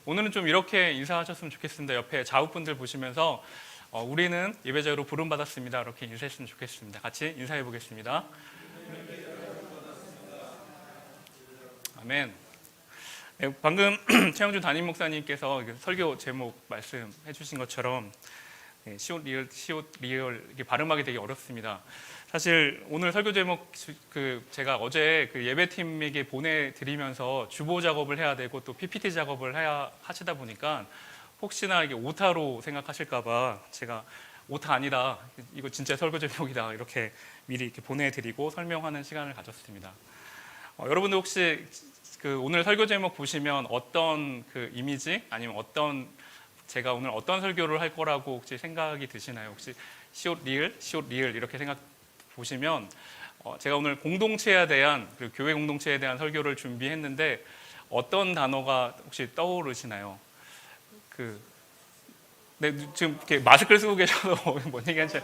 오늘은 좀 이렇게 인사하셨으면 좋겠습니다. 옆에 좌우분들 보시면서 우리는 예배자로 부름받았습니다. 이렇게 인사했으면 좋겠습니다. 같이 인사해 보겠습니다. 아멘. 네, 방금 최영준 담임 목사님께서 설교 제목 말씀해 주신 것처럼 시옷 리얼 이게 발음하기 되게 어렵습니다. 사실 오늘 설교 제목 제가 어제 예배팀에게 보내드리면서 주보 작업을 해야 되고 또 PPT 작업을 해야 하시다 보니까 혹시나 이게 오타로 생각하실까봐 제가 오타 아니다, 이거 진짜 설교 제목이다 이렇게 미리 이렇게 보내드리고 설명하는 시간을 가졌습니다. 여러분들 혹시 오늘 설교 제목 보시면 어떤 이미지 아니면 제가 오늘 어떤 설교를 할 거라고 혹시 생각이 드시나요? 혹시 시옷 리얼 이렇게 생각 보시면 제가 오늘 공동체에 대한 교회 공동체에 대한 설교를 준비했는데 어떤 단어가 혹시 떠오르시나요? 네, 지금 이렇게 마스크를 쓰고 계셔서 뭔 얘기하는지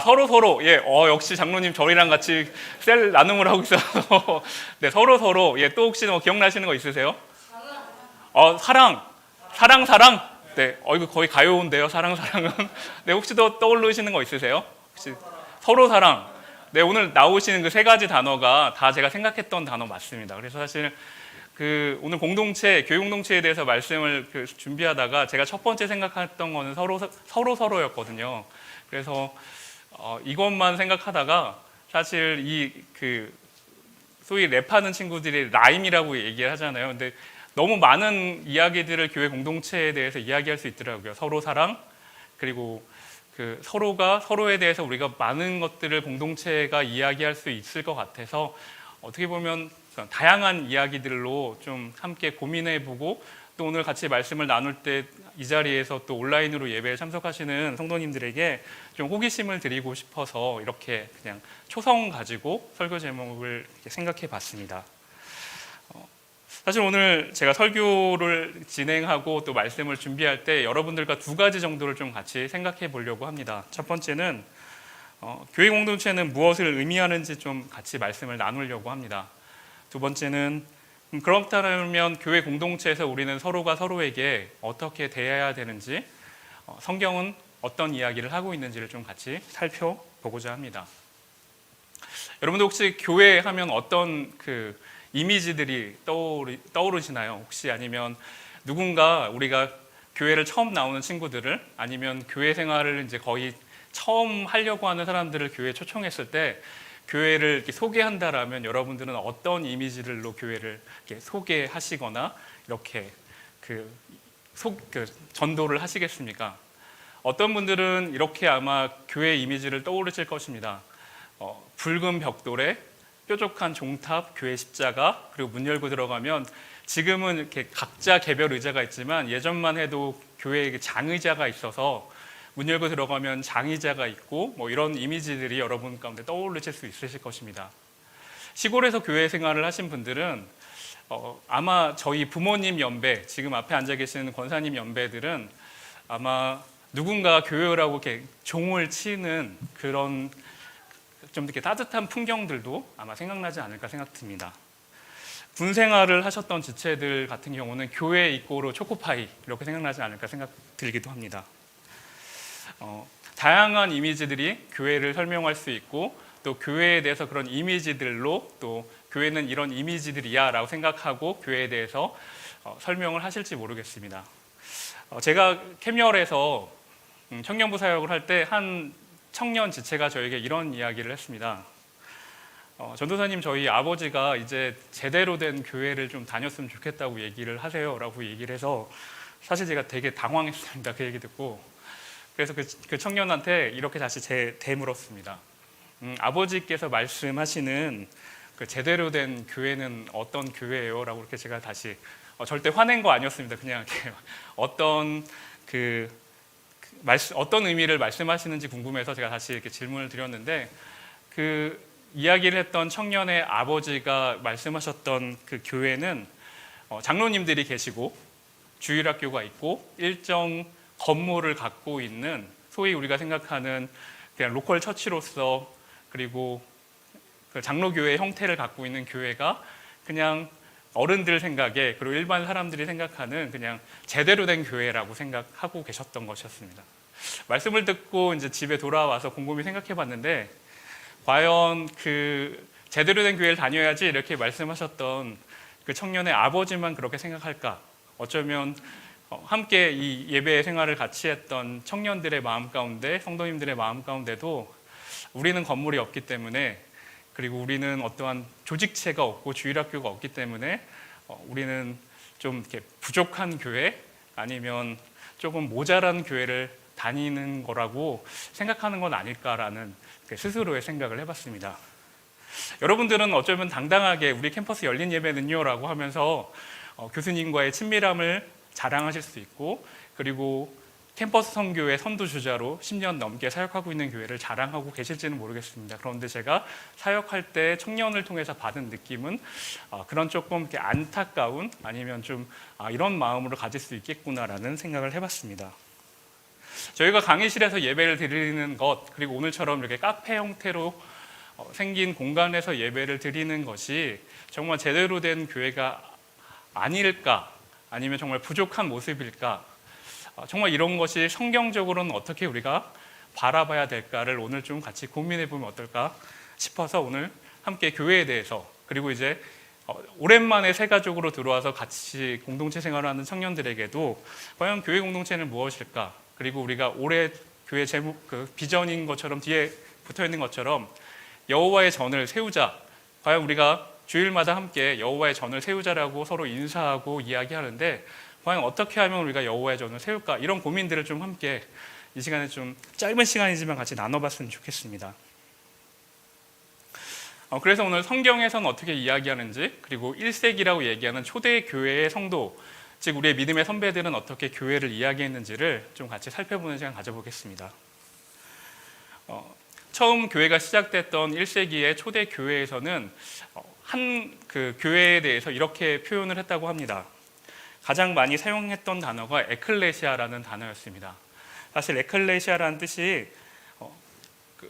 서로 예, 역시 장로님 저희랑 같이 셀 나눔을 하고 있어서 네, 서로 예, 또 혹시 기억나시는 거 있으세요? 사랑. 네, 이거 거의 가요인데요. 사랑은 네, 혹시 더 떠오르시는 거 있으세요? 혹시 서로 사랑. 네, 오늘 나오시는 그 세 가지 단어가 다 제가 생각했던 단어 맞습니다. 그래서 사실 오늘 교회 공동체에 대해서 말씀을 준비하다가 제가 첫 번째 생각했던 거는 서로였거든요. 그래서 이것만 생각하다가 사실 소위 랩하는 친구들이 라임이라고 얘기를 하잖아요. 근데 너무 많은 이야기들을 교회 공동체에 대해서 이야기할 수 있더라고요. 서로 사랑, 그리고 서로가 서로에 대해서 우리가 많은 것들을 공동체가 이야기할 수 있을 것 같아서 어떻게 보면 다양한 이야기들로 좀 함께 고민해보고 또 오늘 같이 말씀을 나눌 때 이 자리에서 또 온라인으로 예배에 참석하시는 성도님들에게 좀 호기심을 드리고 싶어서 이렇게 그냥 초성 가지고 설교 제목을 생각해 봤습니다. 사실 오늘 제가 설교를 진행하고 또 말씀을 준비할 때 여러분들과 두 가지 정도를 좀 같이 생각해 보려고 합니다. 첫 번째는 교회 공동체는 무엇을 의미하는지 좀 같이 말씀을 나누려고 합니다. 두 번째는 그렇다면 교회 공동체에서 우리는 서로가 서로에게 어떻게 대해야 되는지 성경은 어떤 이야기를 하고 있는지를 좀 같이 살펴보고자 합니다. 여러분들 혹시 교회 하면 어떤 이미지들이 떠오르시나요? 혹시 아니면 누군가 우리가 교회를 처음 나오는 친구들을 아니면 교회 생활을 이제 거의 처음 하려고 하는 사람들을 교회에 초청했을 때 교회를 이렇게 소개한다라면 여러분들은 어떤 이미지들로 교회를 이렇게 소개하시거나 이렇게 전도를 하시겠습니까? 어떤 분들은 이렇게 아마 교회 이미지를 떠오르실 것입니다. 붉은 벽돌에 뾰족한 종탑, 교회 십자가, 그리고 문 열고 들어가면 지금은 이렇게 각자 개별 의자가 있지만 예전만 해도 교회에 장의자가 있어서 문 열고 들어가면 장의자가 있고 이런 이미지들이 여러분 가운데 떠오르실 수 있으실 것입니다. 시골에서 교회 생활을 하신 분들은 아마 저희 부모님 연배, 지금 앞에 앉아 계시는 권사님 연배들은 아마 누군가 교회라고 이렇게 종을 치는 그런 좀 이렇게 따뜻한 풍경들도 아마 생각나지 않을까 생각됩니다. 군 생활을 하셨던 지체들 같은 경우는 교회 입고로 초코파이 이렇게 생각나지 않을까 생각 들기도 합니다. 다양한 이미지들이 교회를 설명할 수 있고 또 교회에 대해서 그런 이미지들로 또 교회는 이런 이미지들이야 라고 생각하고 교회에 대해서 설명을 하실지 모르겠습니다. 제가 캠열에서 청년부 사역을 할 때 한 청년 지체가 저에게 이런 이야기를 했습니다. 전도사님, 저희 아버지가 이제 제대로 된 교회를 좀 다녔으면 좋겠다고 얘기를 하세요 라고 얘기를 해서 사실 제가 되게 당황했습니다. 그 얘기 듣고. 그래서 그 청년한테 이렇게 다시 되물었습니다. 아버지께서 말씀하시는 제대로 된 교회는 어떤 교회예요? 라고 이렇게 제가 다시 절대 화낸 거 아니었습니다. 그냥 어떤 어떤 의미를 말씀하시는지 궁금해서 제가 다시 이렇게 질문을 드렸는데 이야기를 했던 청년의 아버지가 말씀하셨던 그 교회는 장로님들이 계시고 주일학교가 있고 일정 건물을 갖고 있는 소위 우리가 생각하는 그냥 로컬 처치로서 그리고 장로교회 형태를 갖고 있는 교회가 그냥 어른들 생각에 그리고 일반 사람들이 생각하는 그냥 제대로 된 교회라고 생각하고 계셨던 것이었습니다. 말씀을 듣고 이제 집에 돌아와서 곰곰이 생각해 봤는데 과연 그 제대로 된 교회를 다녀야지 이렇게 말씀하셨던 그 청년의 아버지만 그렇게 생각할까? 어쩌면 함께 이 예배 생활을 같이 했던 청년들의 마음 가운데, 성도님들의 마음 가운데도 우리는 건물이 없기 때문에, 그리고 우리는 어떠한 조직체가 없고 주일학교가 없기 때문에 우리는 좀 이렇게 부족한 교회, 아니면 조금 모자란 교회를 다니는 거라고 생각하는 건 아닐까라는 스스로의 생각을 해봤습니다. 여러분들은 어쩌면 당당하게 우리 캠퍼스 열린 예배는요 라고 하면서 교수님과의 친밀함을 자랑하실 수 있고, 그리고 캠퍼스 선교의 선두주자로 10년 넘게 사역하고 있는 교회를 자랑하고 계실지는 모르겠습니다. 그런데 제가 사역할 때 청년을 통해서 받은 느낌은 그런 조금 이렇게 안타까운, 아니면 좀 이런 마음으로 가질 수 있겠구나라는 생각을 해봤습니다. 저희가 강의실에서 예배를 드리는 것, 그리고 오늘처럼 이렇게 카페 형태로 생긴 공간에서 예배를 드리는 것이 정말 제대로 된 교회가 아닐까, 아니면 정말 부족한 모습일까, 정말 이런 것이 성경적으로는 어떻게 우리가 바라봐야 될까를 오늘 좀 같이 고민해 보면 어떨까 싶어서 오늘 함께 교회에 대해서, 그리고 이제 오랜만에 새 가족으로 들어와서 같이 공동체 생활을 하는 청년들에게도 과연 교회 공동체는 무엇일까, 그리고 우리가 올해 교회 제목 그 비전인 것처럼 뒤에 붙어 있는 것처럼 여호와의 전을 세우자, 과연 우리가 주일마다 함께 여호와의 전을 세우자라고 서로 인사하고 이야기하는데 과연 어떻게 하면 우리가 여호와의 전을 세울까, 이런 고민들을 좀 함께 이 시간에 좀 짧은 시간이지만 같이 나눠봤으면 좋겠습니다. 그래서 오늘 성경에서는 어떻게 이야기하는지, 그리고 1세기라고 얘기하는 초대 교회의 성도, 즉 우리의 믿음의 선배들은 어떻게 교회를 이야기했는지를 좀 같이 살펴보는 시간 가져보겠습니다. 처음 교회가 시작됐던 1세기의 초대 교회에서는 한 그 교회에 대해서 이렇게 표현을 했다고 합니다. 가장 많이 사용했던 단어가 에클레시아라는 단어였습니다. 사실 에클레시아라는 뜻이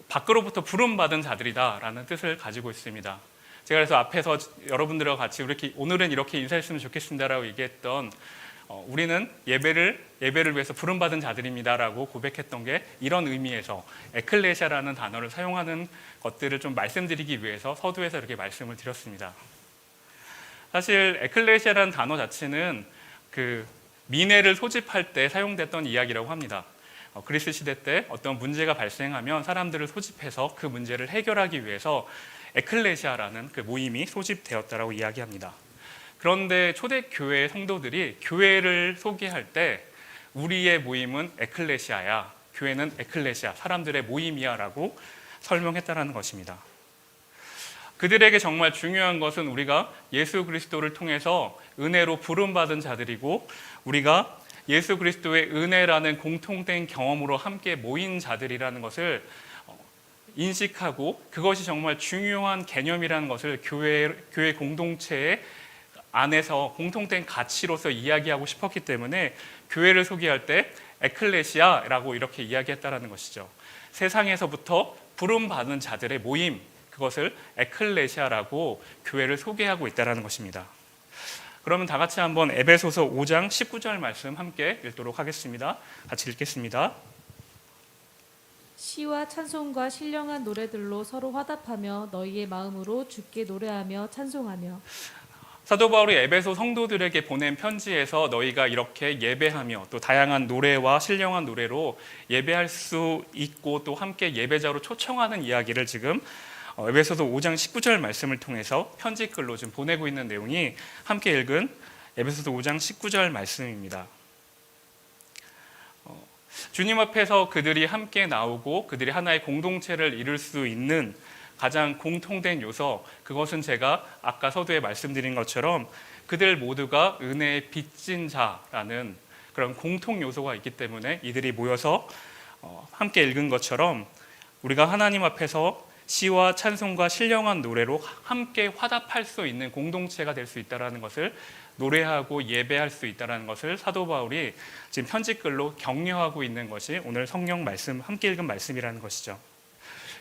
밖으로부터 부름받은 자들이다라는 뜻을 가지고 있습니다. 제가 그래서 앞에서 여러분들과 같이 오늘은 이렇게 인사했으면 좋겠습니다라고 얘기했던 우리는 예배를 위해서 부름받은 자들입니다라고 고백했던 게 이런 의미에서 에클레시아라는 단어를 사용하는 것들을 좀 말씀드리기 위해서 서두에서 이렇게 말씀을 드렸습니다. 사실 에클레시아라는 단어 자체는 그 민회를 소집할 때 사용됐던 이야기라고 합니다. 그리스 시대 때 어떤 문제가 발생하면 사람들을 소집해서 그 문제를 해결하기 위해서 에클레시아라는 그 모임이 소집되었다라고 이야기합니다. 그런데 초대교회 성도들이 교회를 소개할 때 우리의 모임은 에클레시아야, 교회는 에클레시아, 사람들의 모임이야 라고 설명했다는 것입니다. 그들에게 정말 중요한 것은 우리가 예수 그리스도를 통해서 은혜로 부름받은 자들이고, 우리가 예수 그리스도의 은혜라는 공통된 경험으로 함께 모인 자들이라는 것을 인식하고, 그것이 정말 중요한 개념이라는 것을 교회 공동체 안에서 공통된 가치로서 이야기하고 싶었기 때문에 교회를 소개할 때 에클레시아라고 이렇게 이야기했다는 것이죠. 세상에서부터 부름받은 자들의 모임, 그것을 에클레시아라고 교회를 소개하고 있다는 것입니다. 그러면 다 같이 한번 에베소서 5장 19절 말씀 함께 읽도록 하겠습니다. 같이 읽겠습니다. 시와 찬송과 신령한 노래들로 서로 화답하며 너희의 마음으로 주께 노래하며 찬송하며. 사도 바울이 에베소 성도들에게 보낸 편지에서 너희가 이렇게 예배하며 또 다양한 노래와 신령한 노래로 예배할 수 있고 또 함께 예배자로 초청하는 이야기를 지금 에베소서 5장 19절 말씀을 통해서 편지글로 지금 보내고 있는 내용이 함께 읽은 에베소서 5장 19절 말씀입니다. 주님 앞에서 그들이 함께 나오고 그들이 하나의 공동체를 이룰 수 있는 가장 공통된 요소, 그것은 제가 아까 서두에 말씀드린 것처럼 그들 모두가 은혜의 빚진 자라는 그런 공통 요소가 있기 때문에 이들이 모여서 함께 읽은 것처럼 우리가 하나님 앞에서 시와 찬송과 신령한 노래로 함께 화답할 수 있는 공동체가 될 수 있다는 것을, 노래하고 예배할 수 있다는 것을 사도 바울이 지금 편지글로 격려하고 있는 것이 오늘 성경 말씀, 함께 읽은 말씀이라는 것이죠.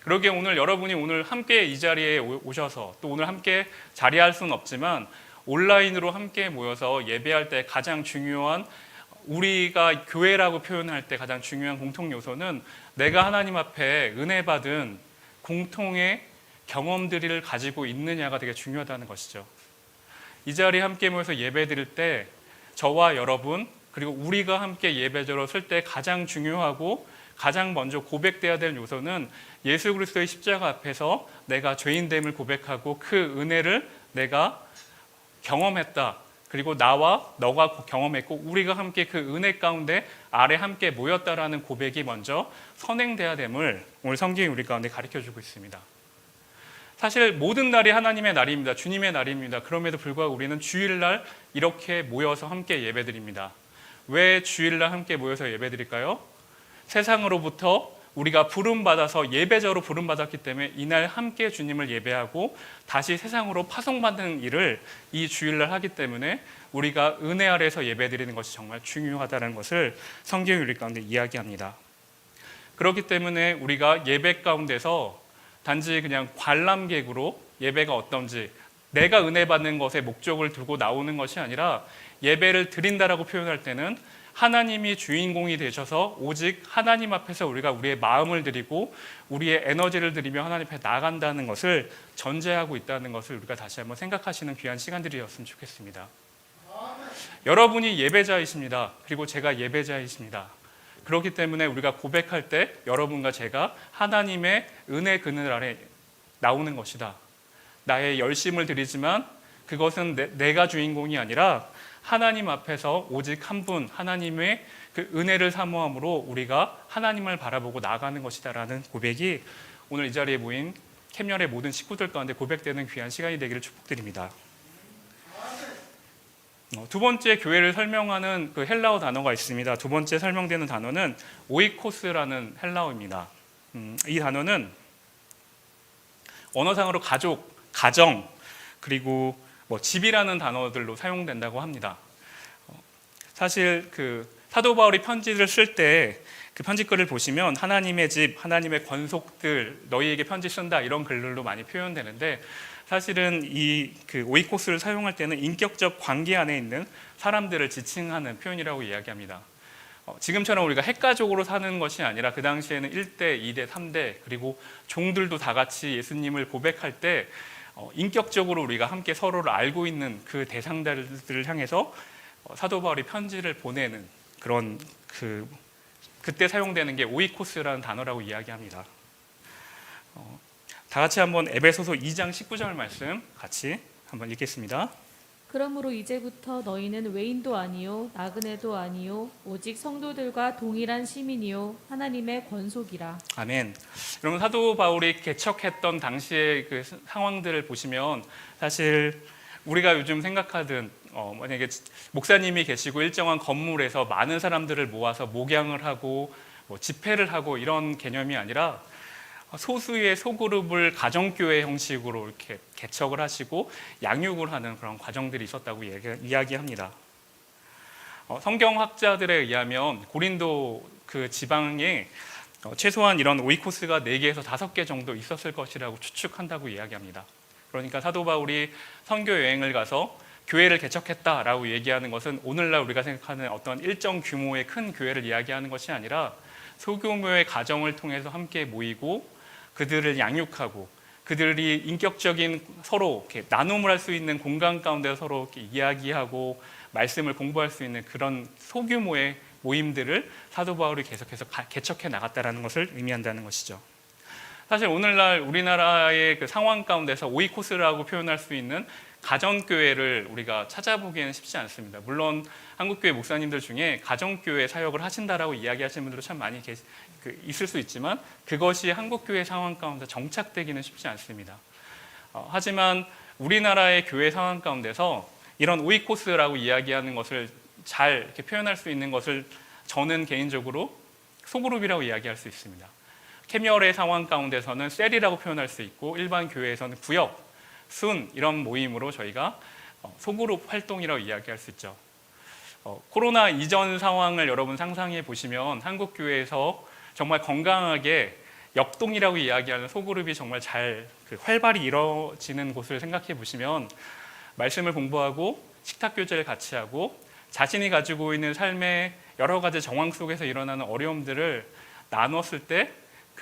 그러기에 오늘 여러분이 오늘 함께 이 자리에 오셔서 또 오늘 함께 자리할 수는 없지만 온라인으로 함께 모여서 예배할 때 가장 중요한, 우리가 교회라고 표현할 때 가장 중요한 공통 요소는 내가 하나님 앞에 은혜 받은 공통의 경험들을 가지고 있느냐가 되게 중요하다는 것이죠. 이 자리에 함께 모여서 예배 드릴 때 저와 여러분 그리고 우리가 함께 예배자로 설 때 가장 중요하고 가장 먼저 고백돼야 될 요소는 예수 그리스도의 십자가 앞에서 내가 죄인됨을 고백하고 그 은혜를 내가 경험했다. 그리고 나와 너가 경험했고 우리가 함께 그 은혜 가운데 아래 함께 모였다라는 고백이 먼저 선행돼야 됨을 오늘 성경이 우리 가운데 가르쳐주고 있습니다. 사실 모든 날이 하나님의 날입니다. 주님의 날입니다. 그럼에도 불구하고 우리는 주일날 이렇게 모여서 함께 예배드립니다. 왜 주일날 함께 모여서 예배드릴까요? 세상으로부터 우리가 부름받아서 예배자로 부름받았기 때문에 이날 함께 주님을 예배하고 다시 세상으로 파송받는 일을 이 주일날 하기 때문에 우리가 은혜 아래에서 예배드리는 것이 정말 중요하다는 것을 성경이 우리 가운데 이야기합니다. 그렇기 때문에 우리가 예배 가운데서 단지 그냥 관람객으로 예배가 어떤지 내가 은혜 받는 것에 목적을 두고 나오는 것이 아니라 예배를 드린다라고 표현할 때는 하나님이 주인공이 되셔서 오직 하나님 앞에서 우리가 우리의 마음을 드리고 우리의 에너지를 드리며 하나님 앞에 나간다는 것을 전제하고 있다는 것을 우리가 다시 한번 생각하시는 귀한 시간들이었으면 좋겠습니다. 여러분이 예배자이십니다. 그리고 제가 예배자이십니다. 그렇기 때문에 우리가 고백할 때 여러분과 제가 하나님의 은혜 그늘 아래 나오는 것이다. 나의 열심을 드리지만 그것은 내가 주인공이 아니라 하나님 앞에서 오직 한 분 하나님의 그 은혜를 사모함으로 우리가 하나님을 바라보고 나아가는 것이다라는 고백이 오늘 이 자리에 모인 캠열의 모든 식구들 가운데 고백되는 귀한 시간이 되기를 축복드립니다. 두 번째 교회를 설명하는 그 헬라어 단어가 있습니다. 두 번째 설명되는 단어는 오이코스라는 헬라어입니다. 이 단어는 언어상으로 가족, 가정, 그리고 집이라는 단어들로 사용된다고 합니다. 사실 그 사도 바울이 편지를 쓸 때 그 편지글을 보시면 하나님의 집, 하나님의 권속들, 너희에게 편지 쓴다 이런 글들로 많이 표현되는데 사실은 이 그 오이코스를 사용할 때는 인격적 관계 안에 있는 사람들을 지칭하는 표현이라고 이야기합니다. 지금처럼 우리가 핵가족으로 사는 것이 아니라 그 당시에는 1대, 2대, 3대 그리고 종들도 다 같이 예수님을 고백할 때 인격적으로 우리가 함께 서로를 알고 있는 그 대상들을 향해서 사도 바울이 편지를 보내는 그런 그때 사용되는 게 오이코스라는 단어라고 이야기합니다. 다 같이 한번 에베소서 2장 19절 말씀 같이 한번 읽겠습니다. 그러므로 이제부터 너희는 외인도 아니요 나그네도 아니요 오직 성도들과 동일한 시민이요 하나님의 권속이라. 아멘. 여러분 사도 바울이 개척했던 당시의 그 상황들을 보시면 사실 우리가 요즘 생각하든 만약에 목사님이 계시고 일정한 건물에서 많은 사람들을 모아서 목양을 하고 집회를 하고 이런 개념이 아니라 소수의 소그룹을 가정교회 형식으로 이렇게 개척을 하시고 양육을 하는 그런 과정들이 있었다고 이야기합니다. 성경학자들에 의하면 고린도 그 지방에 최소한 이런 오이코스가 4개에서 5개 정도 있었을 것이라고 추측한다고 이야기합니다. 그러니까 사도 바울이 선교 여행을 가서 교회를 개척했다라고 얘기하는 것은 오늘날 우리가 생각하는 어떤 일정 규모의 큰 교회를 이야기하는 것이 아니라 소규모의 가정을 통해서 함께 모이고 그들을 양육하고 그들이 인격적인 서로 이렇게 나눔을 할 수 있는 공간 가운데 서로 이렇게 이야기하고 말씀을 공부할 수 있는 그런 소규모의 모임들을 사도 바울이 계속해서 개척해 나갔다라는 것을 의미한다는 것이죠. 사실 오늘날 우리나라의 그 상황 가운데서 오이코스라고 표현할 수 있는 가정교회를 우리가 찾아보기에는 쉽지 않습니다. 물론 한국교회 목사님들 중에 가정교회 사역을 하신다라고 이야기하시는 분들도 참 많이 있을 수 있지만 그것이 한국교회 상황 가운데 정착되기는 쉽지 않습니다. 하지만 우리나라의 교회 상황 가운데서 이런 오이코스라고 이야기하는 것을 잘 이렇게 표현할 수 있는 것을 저는 개인적으로 소그룹이라고 이야기할 수 있습니다. 캠열의 상황 가운데서는 셀이라고 표현할 수 있고 일반 교회에서는 구역, 순 이런 모임으로 저희가 소그룹 활동이라고 이야기할 수 있죠. 코로나 이전 상황을 여러분 상상해 보시면 한국 교회에서 정말 건강하게 역동이라고 이야기하는 소그룹이 정말 잘 활발히 이루어지는 곳을 생각해 보시면 말씀을 공부하고 식탁 교제를 같이 하고 자신이 가지고 있는 삶의 여러 가지 정황 속에서 일어나는 어려움들을 나눴을 때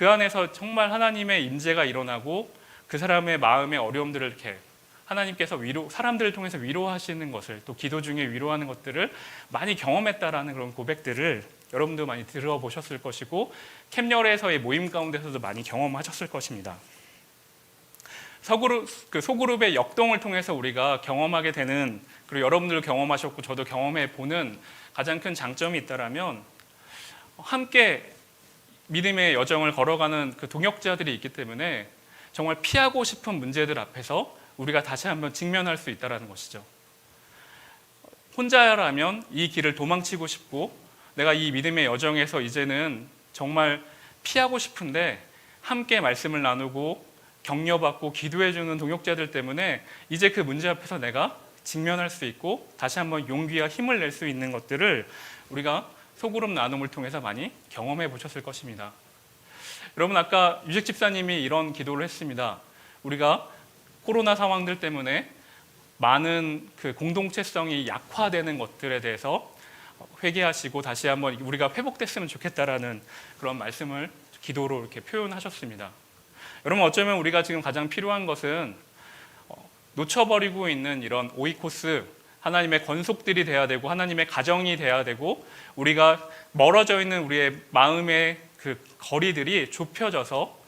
그 안에서 정말 하나님의 임재가 일어나고 그 사람의 마음의 어려움들을 이렇게 하나님께서 사람들을 통해서 위로하시는 것을, 또 기도 중에 위로하는 것들을 많이 경험했다라는 그런 고백들을 여러분도 많이 들어보셨을 것이고 캠열에서의 모임 가운데서도 많이 경험하셨을 것입니다. 소그룹의 역동을 통해서 우리가 경험하게 되는, 그리고 여러분들도 경험하셨고 저도 경험해 보는 가장 큰 장점이 있다라면, 함께 믿음의 여정을 걸어가는 그 동역자들이 있기 때문에 정말 피하고 싶은 문제들 앞에서 우리가 다시 한번 직면할 수 있다는 것이죠. 혼자라면 이 길을 도망치고 싶고 내가 이 믿음의 여정에서 이제는 정말 피하고 싶은데 함께 말씀을 나누고 격려받고 기도해주는 동역자들 때문에 이제 그 문제 앞에서 내가 직면할 수 있고 다시 한번 용기와 힘을 낼 수 있는 것들을 우리가 소그룹 나눔을 통해서 많이 경험해 보셨을 것입니다. 여러분, 아까 유식 집사님이 이런 기도를 했습니다. 우리가 코로나 상황들 때문에 많은 그 공동체성이 약화되는 것들에 대해서 회개하시고 다시 한번 우리가 회복됐으면 좋겠다라는 그런 말씀을 기도로 이렇게 표현하셨습니다. 여러분, 어쩌면 우리가 지금 가장 필요한 것은 놓쳐버리고 있는 이런 오이코스, 하나님의 권속들이 돼야 되고 하나님의 가정이 돼야 되고 우리가 멀어져 있는 우리의 마음의 그 거리들이 좁혀져서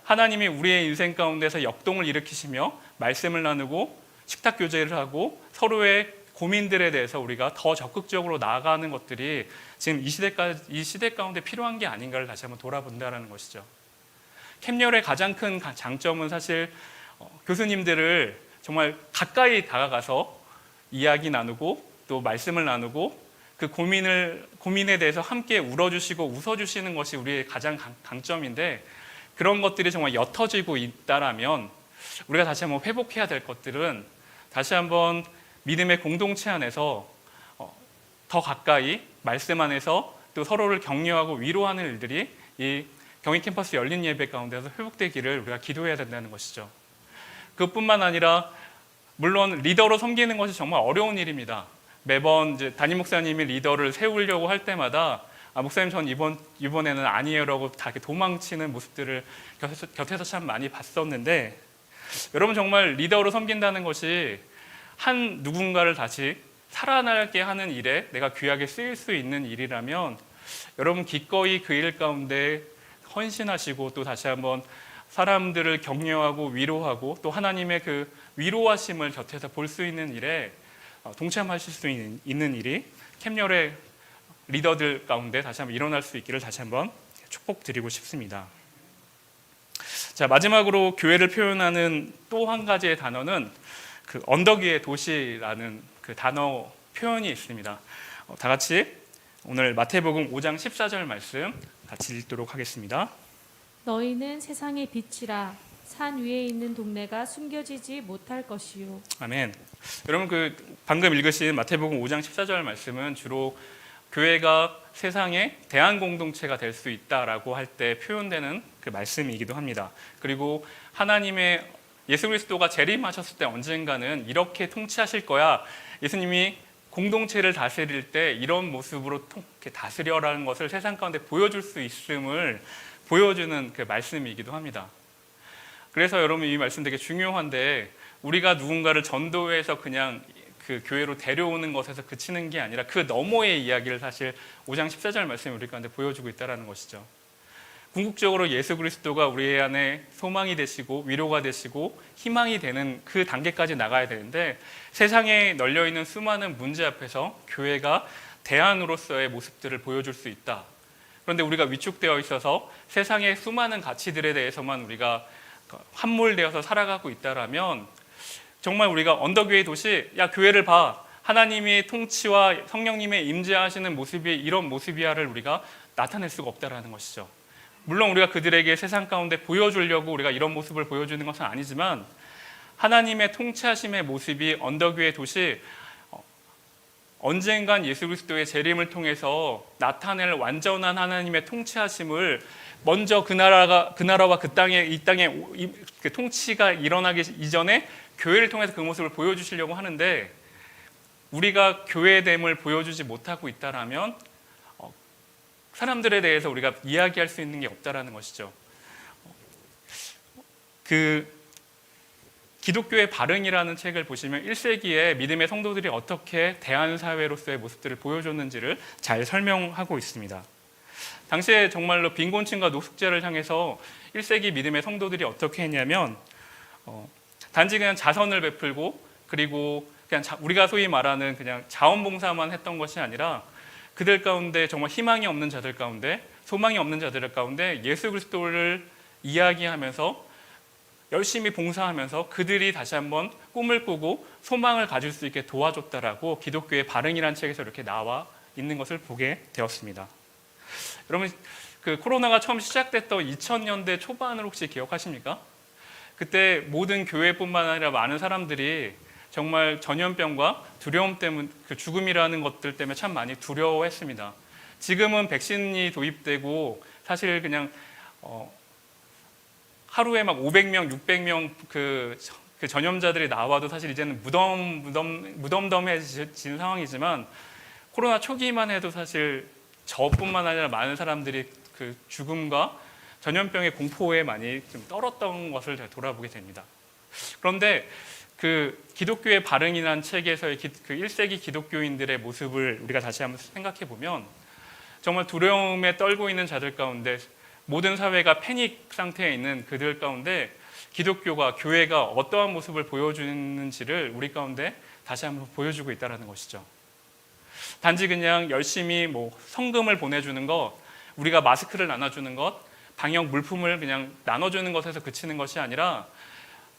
하나님이 우리의 인생 가운데서 역동을 일으키시며 말씀을 나누고 식탁 교제를 하고 서로의 고민들에 대해서 우리가 더 적극적으로 나아가는 것들이 지금 이 시대 가운데 필요한 게 아닌가를 다시 한번 돌아본다는 것이죠. 캠열의 가장 큰 장점은 사실 교수님들을 정말 가까이 다가가서 이야기 나누고 또 말씀을 나누고 그 고민에 대해서 함께 울어주시고 웃어주시는 것이 우리의 가장 강점인데, 그런 것들이 정말 옅어지고 있다라면 우리가 다시 한번 회복해야 될 것들은 다시 한번 믿음의 공동체 안에서 더 가까이 말씀 안에서 또 서로를 격려하고 위로하는 일들이 이 경희 캠퍼스 열린 예배 가운데서 회복되기를 우리가 기도해야 된다는 것이죠. 그뿐만 아니라 물론 리더로 섬기는 것이 정말 어려운 일입니다. 매번 이제 담임 목사님이 리더를 세우려고 할 때마다 목사님 전 이번에는 아니에요라고 다 이렇게 도망치는 모습들을 곁에서 참 많이 봤었는데, 여러분 정말 리더로 섬긴다는 것이 한 누군가를 다시 살아나게 하는 일에 내가 귀하게 쓰일 수 있는 일이라면 여러분 기꺼이 그 일 가운데 헌신하시고 또 다시 한번 사람들을 격려하고 위로하고 또 하나님의 그 위로하심을 곁에서 볼 수 있는 일에 동참하실 수 있는 일이 캠열의 리더들 가운데 다시 한번 일어날 수 있기를 다시 한번 축복드리고 싶습니다. 자, 마지막으로 교회를 표현하는 또 한 가지의 단어는 그 언덕 위의 도시라는 그 단어 표현이 있습니다. 다 같이 오늘 마태복음 5장 14절 말씀 같이 읽도록 하겠습니다. 너희는 세상의 빛이라. 산 위에 있는 동네가 숨겨지지 못할 것이요. 아멘. 여러분 그 방금 읽으신 마태복음 5장 14절 말씀은 주로 교회가 세상의 대안 공동체가 될 수 있다라고 할 때 표현되는 그 말씀이기도 합니다. 그리고 하나님의 예수 그리스도가 재림하셨을 때 언젠가는 이렇게 통치하실 거야. 예수님이 공동체를 다스릴 때 이런 모습으로 다스려라는 것을 세상 가운데 보여줄 수 있음을 보여주는 그 말씀이기도 합니다. 그래서 여러분 이 말씀 되게 중요한데, 우리가 누군가를 전도해서 그냥 그 교회로 데려오는 것에서 그치는 게 아니라 그 너머의 이야기를 사실 5장 14절 말씀이 우리 가운데 보여주고 있다는 것이죠. 궁극적으로 예수 그리스도가 우리 안에 소망이 되시고 위로가 되시고 희망이 되는 그 단계까지 나가야 되는데, 세상에 널려있는 수많은 문제 앞에서 교회가 대안으로서의 모습들을 보여줄 수 있다. 그런데 우리가 위축되어 있어서 세상의 수많은 가치들에 대해서만 우리가 함몰되어서 살아가고 있다라면 정말 우리가 언덕 위의 도시, 야 교회를 봐, 하나님의 통치와 성령님의 임재하시는 모습이 이런 모습이야를 우리가 나타낼 수가 없다라는 것이죠. 물론 우리가 그들에게 세상 가운데 보여주려고 우리가 이런 모습을 보여주는 것은 아니지만, 하나님의 통치하심의 모습이 언덕 위의 도시, 언젠간 예수 그리스도의 재림을 통해서 나타낼 완전한 하나님의 통치하심을 먼저 그 나라와 그 땅에 이 땅에 그 통치가 일어나기 이전에 교회를 통해서 그 모습을 보여주시려고 하는데 우리가 교회됨을 보여주지 못하고 있다라면 사람들에 대해서 우리가 이야기할 수 있는 게 없다라는 것이죠. 그 기독교의 발흥이라는 책을 보시면 1세기에 믿음의 성도들이 어떻게 대한사회로서의 모습들을 보여줬는지를 잘 설명하고 있습니다. 당시에 정말로 빈곤층과 노숙자를 향해서 1세기 믿음의 성도들이 어떻게 했냐면 단지 그냥 자선을 베풀고 그리고 그냥 우리가 소위 말하는 그냥 자원봉사만 했던 것이 아니라 그들 가운데 정말 희망이 없는 자들 가운데 소망이 없는 자들 가운데 예수 그리스도를 이야기하면서 열심히 봉사하면서 그들이 다시 한번 꿈을 꾸고 소망을 가질 수 있게 도와줬다라고 기독교의 발흥이라는 책에서 이렇게 나와 있는 것을 보게 되었습니다. 여러분 그 코로나가 처음 시작됐던 2000년대 초반을 혹시 기억하십니까? 그때 모든 교회뿐만 아니라 많은 사람들이 정말 전염병과 두려움 때문에 그 죽음이라는 것들 때문에 참 많이 두려워했습니다. 지금은 백신이 도입되고 사실 그냥 하루에 막 500명, 600명 그 전염자들이 나와도 사실 이제는 무덤덤해진 상황이지만 코로나 초기만 해도 사실 저뿐만 아니라 많은 사람들이 그 죽음과 전염병의 공포에 많이 좀 떨었던 것을 돌아보게 됩니다. 그런데 그 기독교의 발흥이라는 책에서의 그 1세기 기독교인들의 모습을 우리가 다시 한번 생각해 보면 정말 두려움에 떨고 있는 자들 가운데 모든 사회가 패닉 상태에 있는 그들 가운데 기독교가 교회가 어떠한 모습을 보여주는지를 우리 가운데 다시 한번 보여주고 있다는 것이죠. 단지 그냥 열심히 성금을 보내주는 것, 우리가 마스크를 나눠주는 것, 방역 물품을 그냥 나눠주는 것에서 그치는 것이 아니라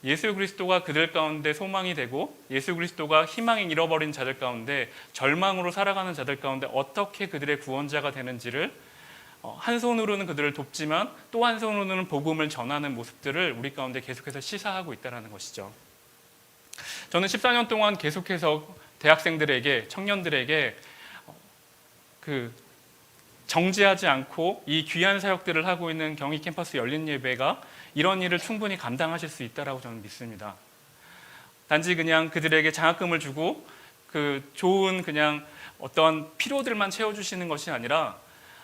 예수 그리스도가 그들 가운데 소망이 되고 예수 그리스도가 희망이 잃어버린 자들 가운데 절망으로 살아가는 자들 가운데 어떻게 그들의 구원자가 되는지를 한 손으로는 그들을 돕지만 또 한 손으로는 복음을 전하는 모습들을 우리 가운데 계속해서 시사하고 있다는 것이죠. 저는 14년 동안 계속해서 대학생들에게 청년들에게 그 정지하지 않고 이 귀한 사역들을 하고 있는 경희 캠퍼스 열린 예배가 이런 일을 충분히 감당하실 수 있다라고 저는 믿습니다. 단지 그냥 그들에게 장학금을 주고 그 좋은 그냥 어떤 필요들만 채워주시는 것이 아니라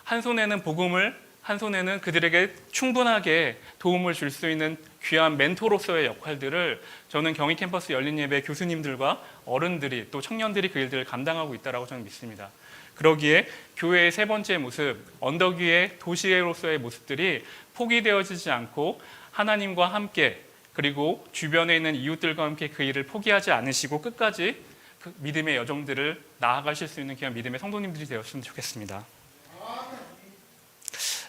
한 손에는 복음을, 한 손에는 그들에게 충분하게 도움을 줄 수 있는 귀한 멘토로서의 역할들을 저는 경희 캠퍼스 열린 예배 교수님들과 어른들이 또 청년들이 그 일들을 감당하고 있다라고 저는 믿습니다. 그러기에 교회의 세 번째 모습, 언덕 위의 도시로서의 모습들이 포기되어지지 않고 하나님과 함께 그리고 주변에 있는 이웃들과 함께 그 일을 포기하지 않으시고 끝까지 그 믿음의 여정들을 나아가실 수 있는 귀한 믿음의 성도님들이 되었으면 좋겠습니다.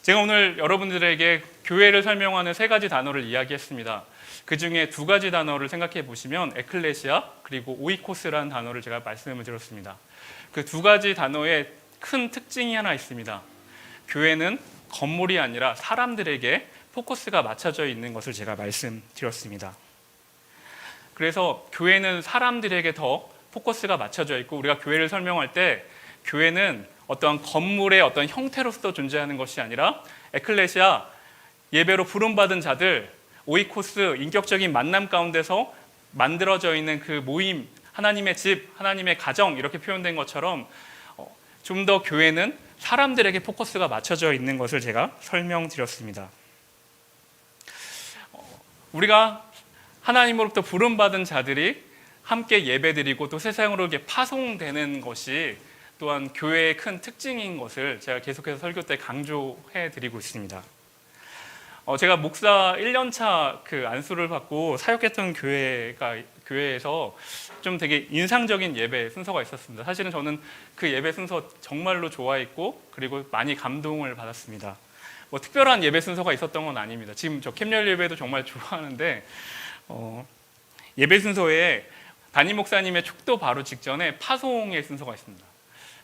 제가 오늘 여러분들에게 교회를 설명하는 세 가지 단어를 이야기했습니다. 그 중에 두 가지 단어를 생각해 보시면 에클레시아 그리고 오이코스라는 단어를 제가 말씀을 드렸습니다. 그 두 가지 단어의 큰 특징이 하나 있습니다. 교회는 건물이 아니라 사람들에게 포커스가 맞춰져 있는 것을 제가 말씀드렸습니다. 그래서 교회는 사람들에게 더 포커스가 맞춰져 있고 우리가 교회를 설명할 때 교회는 어떠한 건물의 어떤 형태로서 존재하는 것이 아니라 에클레시아, 예배로 부름받은 자들, 오이코스, 인격적인 만남 가운데서 만들어져 있는 그 모임, 하나님의 집, 하나님의 가정 이렇게 표현된 것처럼 좀 더 교회는 사람들에게 포커스가 맞춰져 있는 것을 제가 설명드렸습니다. 우리가 하나님으로부터 부름받은 자들이 함께 예배드리고 또 세상으로 이렇게 파송되는 것이 또한 교회의 큰 특징인 것을 제가 계속해서 설교 때 강조해 드리고 있습니다. 제가 목사 1년차 그 안수를 받고 사역했던 교회에서 좀 되게 인상적인 예배 순서가 있었습니다. 사실은 저는 그 예배 순서 정말로 좋아했고 그리고 많이 감동을 받았습니다. 특별한 예배 순서가 있었던 건 아닙니다. 지금 저 캠열 예배도 정말 좋아하는데 예배 순서에 담임 목사님의 축도 바로 직전에 파송의 순서가 있습니다.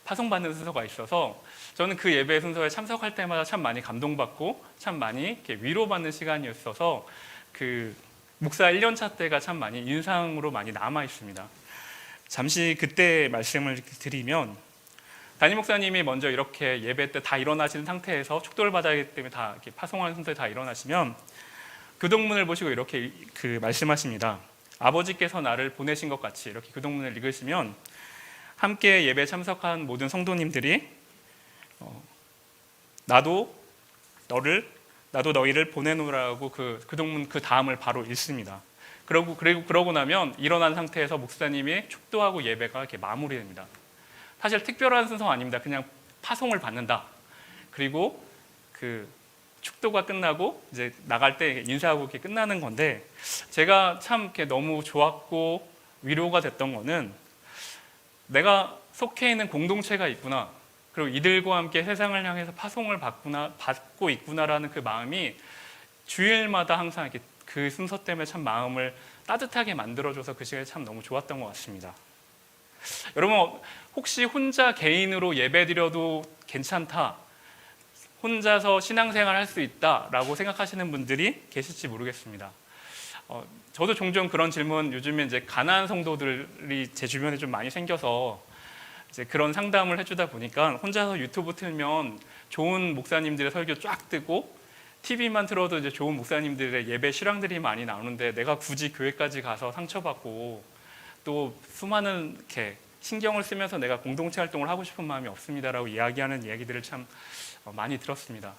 파송받는 순서가 있어서 저는 그 예배 순서에 참석할 때마다 참 많이 감동받고 참 많이 이렇게 위로받는 시간이었어서 그 목사 1년차 때가 참 많이 인상으로 많이 남아 있습니다. 잠시 그때 말씀을 드리면 담임 목사님이 먼저 이렇게 예배 때 다 일어나신 상태에서 축도를 받아야 하기 때문에 다 이렇게 파송하는 순서에 다 일어나시면 교동문을 보시고 이렇게 그 말씀하십니다. 아버지께서 나를 보내신 것 같이 이렇게 교동문을 읽으시면 함께 예배 참석한 모든 성도님들이 나도 너희를 보내노라고 그 교동문 그 다음을 바로 읽습니다. 그러고 나면 일어난 상태에서 목사님이 축도하고 예배가 이렇게 마무리됩니다. 사실 특별한 순서가 아닙니다. 그냥 파송을 받는다. 그리고 그 축도가 끝나고 이제 나갈 때 인사하고 이렇게 끝나는 건데, 제가 참 이렇게 너무 좋았고 위로가 됐던 거는 내가 속해 있는 공동체가 있구나, 그리고 이들과 함께 세상을 향해서 파송을 받고 있구나라는 그 마음이 주일마다 항상 이렇게 그 순서 때문에 참 마음을 따뜻하게 만들어줘서 그 시간이 참 너무 좋았던 것 같습니다. 여러분, 혹시 혼자 개인으로 예배드려도 괜찮다, 혼자서 신앙생활 할 수 있다라고 생각하시는 분들이 계실지 모르겠습니다. 저도 종종 그런 질문, 요즘에 이제 가난한 성도들이 제 주변에 좀 많이 생겨서 이제 그런 상담을 해주다 보니까 혼자서 유튜브 틀면 좋은 목사님들의 설교 쫙 뜨고 TV만 틀어도 이제 좋은 목사님들의 예배 실황들이 많이 나오는데 내가 굳이 교회까지 가서 상처받고 또 수많은 이렇게 신경을 쓰면서 내가 공동체 활동을 하고 싶은 마음이 없습니다라고 이야기하는 이야기들을 참 많이 들었습니다.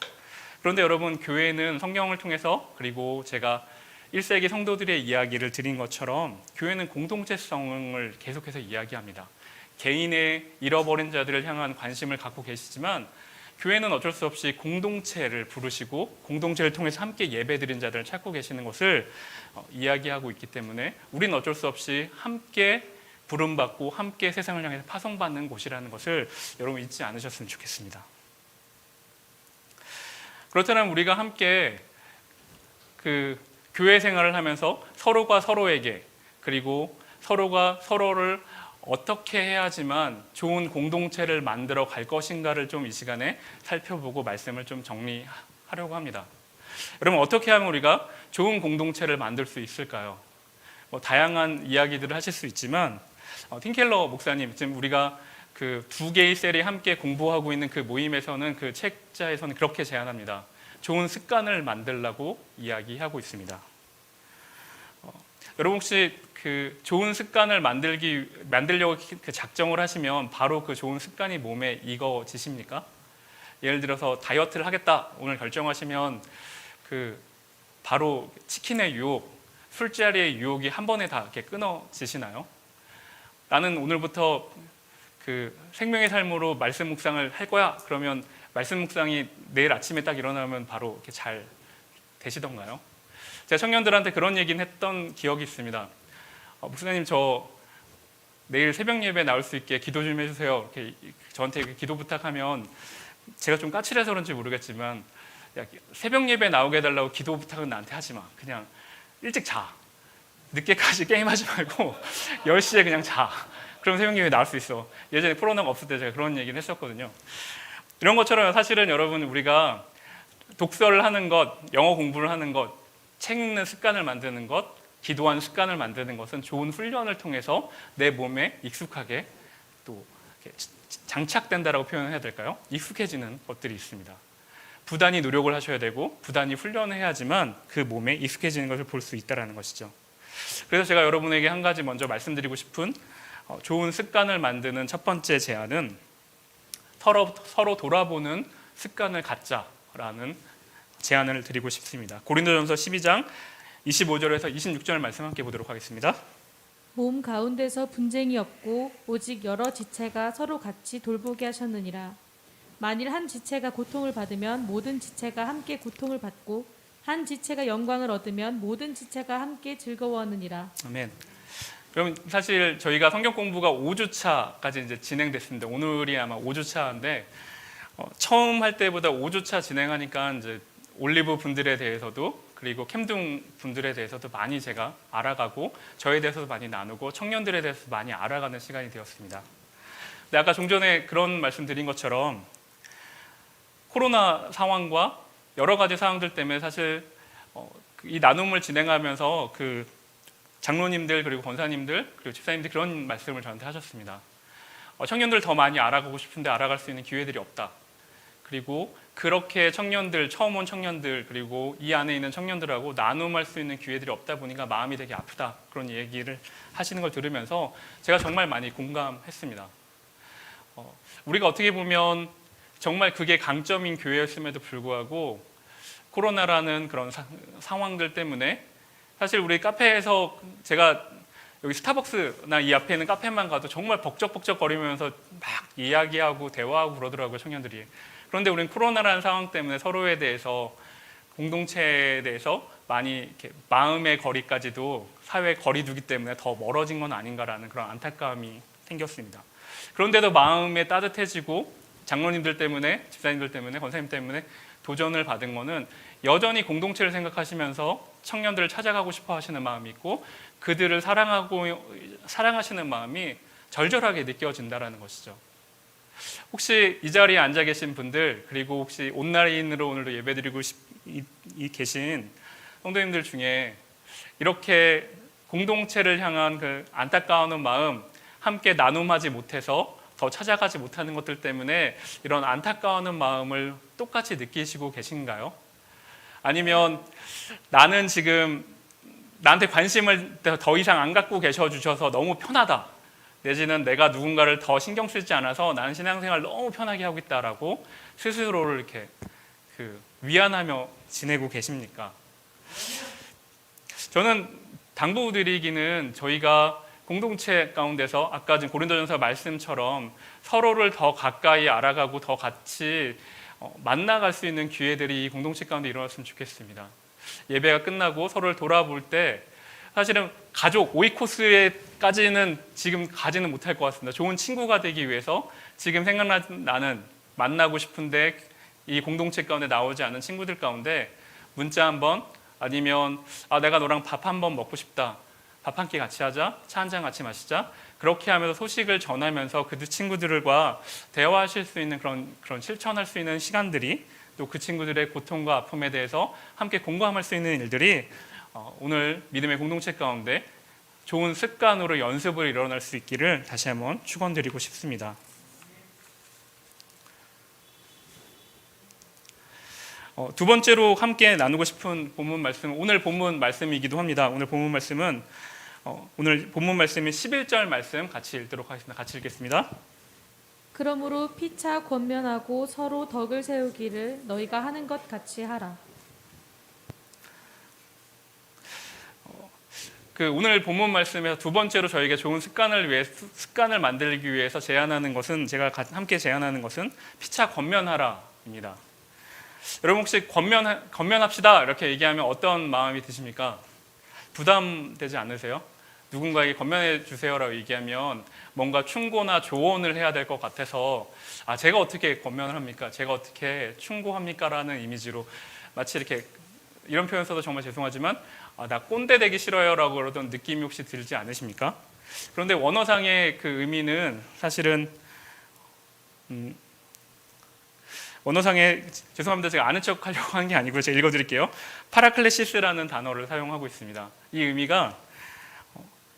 그런데 여러분, 교회는 성경을 통해서, 그리고 제가 1세기 성도들의 이야기를 드린 것처럼 교회는 공동체성을 계속해서 이야기합니다. 개인의 잃어버린 자들을 향한 관심을 갖고 계시지만 교회는 어쩔 수 없이 공동체를 부르시고 공동체를 통해서 함께 예배드린 자들을 찾고 계시는 것을 이야기하고 있기 때문에 우리는 어쩔 수 없이 함께 부름받고 함께 세상을 향해서 파송받는 곳이라는 것을 여러분 잊지 않으셨으면 좋겠습니다. 그렇다면 우리가 함께 그 교회 생활을 하면서 서로가 서로에게, 그리고 서로가 서로를 어떻게 해야지만 좋은 공동체를 만들어 갈 것인가를 좀 이 시간에 살펴보고 말씀을 좀 정리하려고 합니다. 여러분, 어떻게 하면 우리가 좋은 공동체를 만들 수 있을까요? 다양한 이야기들을 하실 수 있지만 팀켈러 목사님, 지금 우리가 그 2개의 셀이 함께 공부하고 있는 그 모임에서는, 그 책자에서는 그렇게 제안합니다. 좋은 습관을 만들라고 이야기하고 있습니다. 여러분, 혹시 그 좋은 습관을 만들려고 그 작정을 하시면 바로 그 좋은 습관이 몸에 익어지십니까? 예를 들어서 다이어트를 하겠다 오늘 결정하시면 그 바로 치킨의 유혹, 술자리의 유혹이 한 번에 다 이렇게 끊어지시나요? 나는 오늘부터 그 생명의 삶으로 말씀 묵상을 할 거야. 그러면 말씀 묵상이 내일 아침에 딱 일어나면 바로 이렇게 잘 되시던가요? 제가 청년들한테 그런 얘기는 했던 기억이 있습니다. 목사님, 저 내일 새벽 예배 나올 수 있게 기도 좀 해주세요. 이렇게 저한테 기도 부탁하면 제가 좀 까칠해서 그런지 모르겠지만, 야, 새벽 예배 나오게 해달라고 기도 부탁은 나한테 하지 마. 그냥 일찍 자. 늦게까지 게임하지 말고 10시에 그냥 자. 그럼 새벽 예배 나올 수 있어. 예전에 코로나가 없을 때 제가 그런 얘기를 했었거든요. 이런 것처럼 사실은 여러분, 우리가 독서를 하는 것, 영어 공부를 하는 것, 책 읽는 습관을 만드는 것, 기도하는 습관을 만드는 것은 좋은 훈련을 통해서 내 몸에 익숙하게 또 장착된다라고 표현을 해야 될까요? 익숙해지는 것들이 있습니다. 부단히 노력을 하셔야 되고 부단히 훈련을 해야지만 그 몸에 익숙해지는 것을 볼 수 있다는 것이죠. 그래서 제가 여러분에게 한 가지 먼저 말씀드리고 싶은 좋은 습관을 만드는 첫 번째 제안은 서로 돌아보는 습관을 갖자라는 제안을 드리고 싶습니다. 고린도전서 12장 25절에서 26절 말씀 함께 보도록 하겠습니다. 몸 가운데서 분쟁이 없고 오직 여러 지체가 서로 같이 돌보게 하셨느니라. 만일 한 지체가 고통을 받으면 모든 지체가 함께 고통을 받고 한 지체가 영광을 얻으면 모든 지체가 함께 즐거워하느니라. 아멘. 그럼 사실 저희가 성경 공부가 5주차까지 이제 진행됐습니다. 오늘이 아마 5주차인데 처음 할 때보다 5주차 진행하니까 이제 올리브 분들에 대해서도, 그리고 캠둥 분들에 대해서도 많이 제가 알아가고 저에 대해서도 많이 나누고 청년들에 대해서 많이 알아가는 시간이 되었습니다. 근데 아까 좀 전에 그런 말씀 드린 것처럼 코로나 상황과 여러 가지 상황들 때문에 사실 이 나눔을 진행하면서 그 장로님들, 그리고 권사님들, 그리고 집사님들 그런 말씀을 저한테 하셨습니다. 청년들 더 많이 알아가고 싶은데 알아갈 수 있는 기회들이 없다. 그리고 그렇게 청년들, 처음 온 청년들, 그리고 이 안에 있는 청년들하고 나눔할 수 있는 기회들이 없다 보니까 마음이 되게 아프다, 그런 얘기를 하시는 걸 들으면서 제가 정말 많이 공감했습니다. 우리가 어떻게 보면 정말 그게 강점인 교회였음에도 불구하고 코로나라는 그런 상황들 때문에 사실 우리 카페에서 제가 여기 스타벅스나 이 앞에 있는 카페만 가도 정말 벅적벅적거리면서 막 이야기하고 대화하고 그러더라고요, 청년들이. 그런데 우리는 코로나라는 상황 때문에 서로에 대해서, 공동체에 대해서 많이 이렇게 마음의 거리까지도 사회 거리두기 때문에 더 멀어진 건 아닌가라는 그런 안타까움이 생겼습니다. 그런데도 마음에 따뜻해지고 장로님들 때문에, 집사님들 때문에, 권사님 때문에 도전을 받은 거는 여전히 공동체를 생각하시면서 청년들을 찾아가고 싶어 하시는 마음이 있고 그들을 사랑하시는 마음이 절절하게 느껴진다는 것이죠. 혹시 이 자리에 앉아 계신 분들, 그리고 혹시 온라인으로 오늘도 예배드리고 계신 성도님들 중에 이렇게 공동체를 향한 그 안타까운 마음, 함께 나눔하지 못해서 더 찾아가지 못하는 것들 때문에 이런 안타까운 마음을 똑같이 느끼시고 계신가요? 아니면 나는 지금 나한테 관심을 더 이상 안 갖고 계셔 주셔서 너무 편하다, 내지는 내가 누군가를 더 신경 쓰지 않아서 나는 신앙생활 너무 편하게 하고 있다라고 스스로를 이렇게 위안하며 지내고 계십니까? 저는 당부드리기는 저희가 공동체 가운데서 아까 지금 고린도전서 말씀처럼 서로를 더 가까이 알아가고 더 같이 만나갈 수 있는 기회들이 이 공동체 가운데 일어났으면 좋겠습니다. 예배가 끝나고 서로를 돌아볼 때 사실은 가족 오이코스에까지는 지금 가지는 못할 것 같습니다. 좋은 친구가 되기 위해서 지금 생각나는, 만나고 싶은데 이 공동체 가운데 나오지 않은 친구들 가운데 문자 한번, 아니면 내가 너랑 밥 한번 먹고 싶다, 밥 한 끼 같이 하자, 차 한 잔 같이 마시자, 그렇게 하면서 소식을 전하면서 그 친구들과 대화하실 수 있는 그런 실천할 수 있는 시간들이, 또 그 친구들의 고통과 아픔에 대해서 함께 공감할 수 있는 일들이 오늘 믿음의 공동체 가운데 좋은 습관으로 연습을 일어날 수 있기를 다시 한번 축원드리고 싶습니다. 두 번째로 함께 나누고 싶은 본문 말씀, 오늘 본문 말씀이기도 합니다. 오늘 본문 말씀은 오늘 본문 말씀인 11절 말씀 같이 읽도록 하겠습니다. 같이 읽겠습니다. 그러므로 피차 권면하고 서로 덕을 세우기를 너희가 하는 것 같이 하라. 오늘 본문 말씀에서 두 번째로 저에게 좋은 습관을 만들기 위해서 제안하는 것은, 제가 함께 제안하는 것은 피차 권면하라입니다. 여러분 혹시 권면합시다 이렇게 얘기하면 어떤 마음이 드십니까? 부담되지 않으세요? 누군가에게 권면해 주세요라고 얘기하면 뭔가 충고나 조언을 해야 될 것 같아서 제가 어떻게 권면을 합니까? 제가 어떻게 충고합니까? 라는 이미지로 마치 이렇게, 이런 표현 써도 정말 죄송하지만 나 꼰대 되기 싫어요 라고 그러던 느낌이 혹시 들지 않으십니까? 그런데 원어상의 그 의미는 사실은 원어상에, 죄송합니다, 제가 아는 척 하려고 한 게 아니고요, 제가 읽어드릴게요. 파라클레시스라는 단어를 사용하고 있습니다. 이 의미가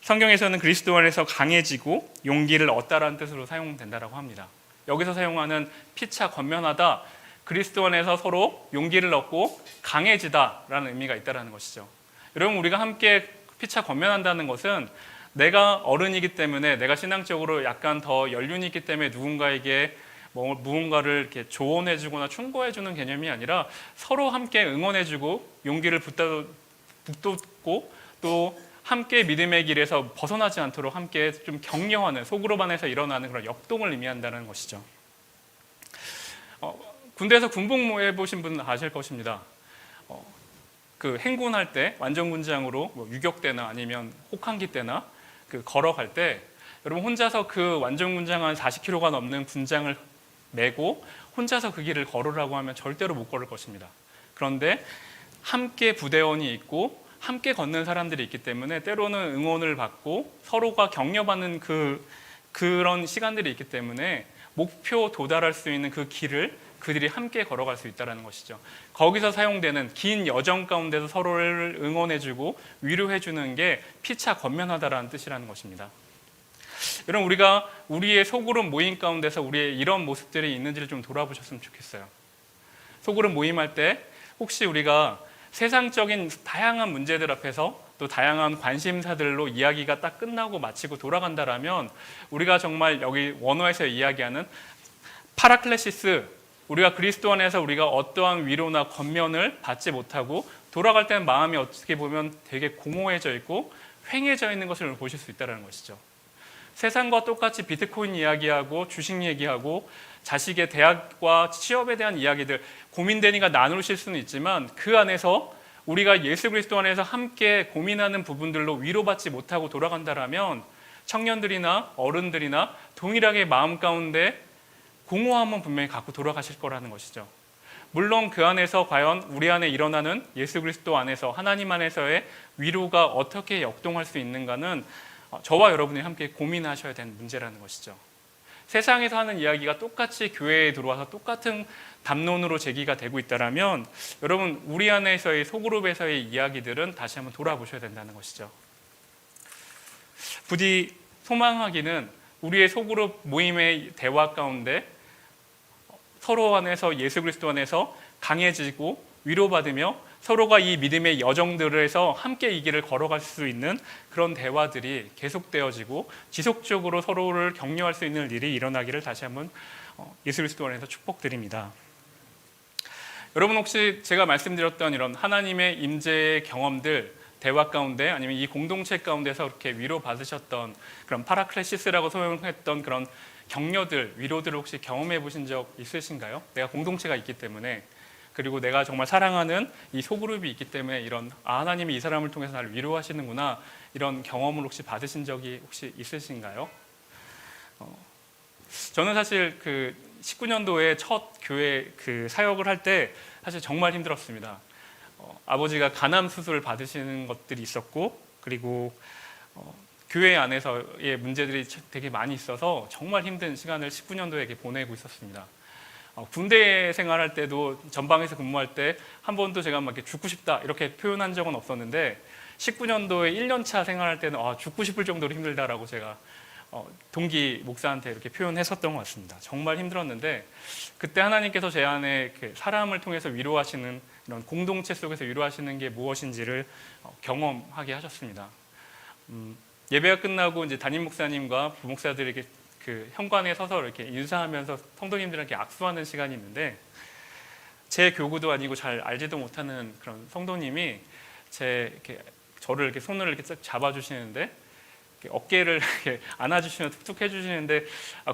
성경에서는 그리스도 안에서 강해지고 용기를 얻다라는 뜻으로 사용된다고 합니다. 여기서 사용하는 피차 권면하다, 그리스도 안에서 서로 용기를 얻고 강해지다라는 의미가 있다는 것이죠. 여러분 우리가 함께 피차 권면한다는 것은 내가 어른이기 때문에, 내가 신앙적으로 약간 더 연륜이 있기 때문에 누군가에게 무언가를 이렇게 조언해주거나 충고해주는 개념이 아니라 서로 함께 응원해주고 용기를 북돋고 또 함께 믿음의 길에서 벗어나지 않도록 함께 좀 격려하는, 속으로 반해서 일어나는 그런 역동을 의미한다는 것이죠. 군대에서 군복무 해보신 분은 아실 것입니다. 그 행군할 때 완전군장으로 유격대나 아니면 혹한기 때나 걸어갈 때 여러분 혼자서 그 완전군장 한 40km가 넘는 군장을 메고 혼자서 그 길을 걸으라고 하면 절대로 못 걸을 것입니다. 그런데 함께 부대원이 있고 함께 걷는 사람들이 있기 때문에 때로는 응원을 받고 서로가 격려받는 그런 시간들이 있기 때문에 목표 도달할 수 있는 그 길을 그들이 함께 걸어갈 수 있다는 것이죠. 거기서 사용되는 긴 여정 가운데서 서로를 응원해주고 위로해주는 게 피차 권면하다라는 뜻이라는 것입니다. 여러분 우리가 우리의 소그룹 모임 가운데서 우리의 이런 모습들이 있는지를 좀 돌아보셨으면 좋겠어요. 소그룹 모임할 때 혹시 우리가 세상적인 다양한 문제들 앞에서 또 다양한 관심사들로 이야기가 딱 끝나고 마치고 돌아간다라면 우리가 정말 여기 원어에서 이야기하는 파라클레시스, 우리가 그리스도 안에서 우리가 어떠한 위로나 권면을 받지 못하고 돌아갈 때는 마음이 어떻게 보면 되게 공허해져 있고 횡해져 있는 것을 보실 수 있다는 것이죠. 세상과 똑같이 비트코인 이야기하고 주식 얘기하고 자식의 대학과 취업에 대한 이야기들 고민되니까 나누실 수는 있지만 그 안에서 우리가 예수 그리스도 안에서 함께 고민하는 부분들로 위로받지 못하고 돌아간다라면 청년들이나 어른들이나 동일하게 마음 가운데 공허함은 분명히 갖고 돌아가실 거라는 것이죠. 물론 그 안에서 과연 우리 안에 일어나는 예수 그리스도 안에서 하나님 안에서의 위로가 어떻게 역동할 수 있는가는 저와 여러분이 함께 고민하셔야 되는 문제라는 것이죠. 세상에서 하는 이야기가 똑같이 교회에 들어와서 똑같은 담론으로 제기가 되고 있다면 여러분 우리 안에서의 소그룹에서의 이야기들은 다시 한번 돌아보셔야 된다는 것이죠. 부디 소망하기는 우리의 소그룹 모임의 대화 가운데 서로 안에서 예수 그리스도 안에서 강해지고 위로받으며 서로가 이 믿음의 여정들에서 함께 이 길을 걸어갈 수 있는 그런 대화들이 계속되어지고 지속적으로 서로를 격려할 수 있는 일이 일어나기를 다시 한번 예수 그리스도 안에서 축복드립니다. 여러분 혹시 제가 말씀드렸던 이런 하나님의 임재의 경험들 대화 가운데 아니면 이 공동체 가운데서 이렇게 위로받으셨던 그런 파라클레시스라고 소명했던 그런 격려들, 위로들을 혹시 경험해 보신 적 있으신가요? 내가 공동체가 있기 때문에 그리고 내가 정말 사랑하는 이 소그룹이 있기 때문에 이런 하나님이 이 사람을 통해서 나를 위로하시는구나 이런 경험을 혹시 받으신 적이 혹시 있으신가요? 저는 사실 그 19년도에 첫 교회 그 사역을 할 때 사실 정말 힘들었습니다. 아버지가 간암 수술을 받으시는 것들이 있었고 그리고 교회 안에서의 문제들이 되게 많이 있어서 정말 힘든 시간을 19년도에 보내고 있었습니다. 군대 생활할 때도 전방에서 근무할 때 한 번도 제가 막 이렇게 죽고 싶다 이렇게 표현한 적은 없었는데 19년도에 1년차 생활할 때는 죽고 싶을 정도로 힘들다라고 제가 동기 목사한테 이렇게 표현했었던 것 같습니다. 정말 힘들었는데 그때 하나님께서 제 안에 사람을 통해서 위로하시는 이런 공동체 속에서 위로하시는 게 무엇인지를 경험하게 하셨습니다. 예배가 끝나고 이제 담임 목사님과 부목사들에게 그 현관에 서서 이렇게 인사하면서 성도님들에게 악수하는 시간이 있는데 제 교구도 아니고 잘 알지도 못하는 그런 성도님이 저를 이렇게 손을 이렇게 쫙 잡아주시는데 어깨를 이렇게 안아주시면 툭툭 해주시는데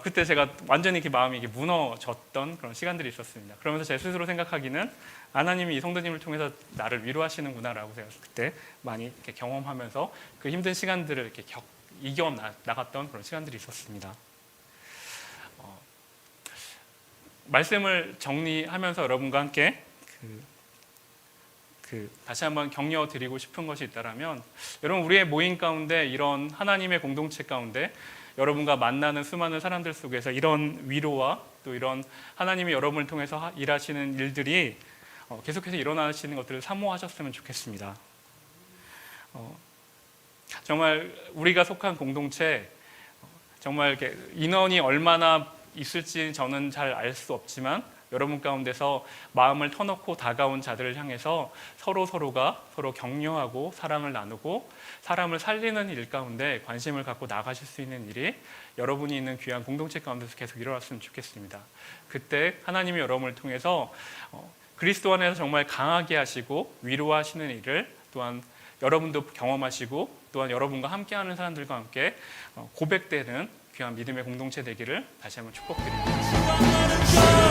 그때 제가 완전히 이렇게 마음이 이렇게 무너졌던 그런 시간들이 있었습니다. 그러면서 제 스스로 생각하기는 하나님이 이 성도님을 통해서 나를 위로하시는구나라고 제가 그때 많이 이렇게 경험하면서 그 힘든 시간들을 이렇게 이겨 나갔던 그런 시간들이 있었습니다. 말씀을 정리하면서 여러분과 함께 다시 한번 격려 드리고 싶은 것이 있다면 여러분 우리의 모임 가운데 이런 하나님의 공동체 가운데 여러분과 만나는 수많은 사람들 속에서 이런 위로와 또 이런 하나님이 여러분을 통해서 일하시는 일들이 계속해서 일어나시는 것들을 사모하셨으면 좋겠습니다. 정말 우리가 속한 공동체 정말 이렇게 인원이 얼마나 있을지 저는 잘 알 수 없지만 여러분 가운데서 마음을 터놓고 다가온 자들을 향해서 서로가 서로 격려하고 사랑을 나누고 사람을 살리는 일 가운데 관심을 갖고 나가실 수 있는 일이 여러분이 있는 귀한 공동체 가운데서 계속 일어났으면 좋겠습니다. 그때 하나님이 여러분을 통해서 그리스도 안에서 정말 강하게 하시고 위로하시는 일을 또한 여러분도 경험하시고 또한 여러분과 함께하는 사람들과 함께 고백되는 귀한 믿음의 공동체 되기를 다시 한번 축복드립니다.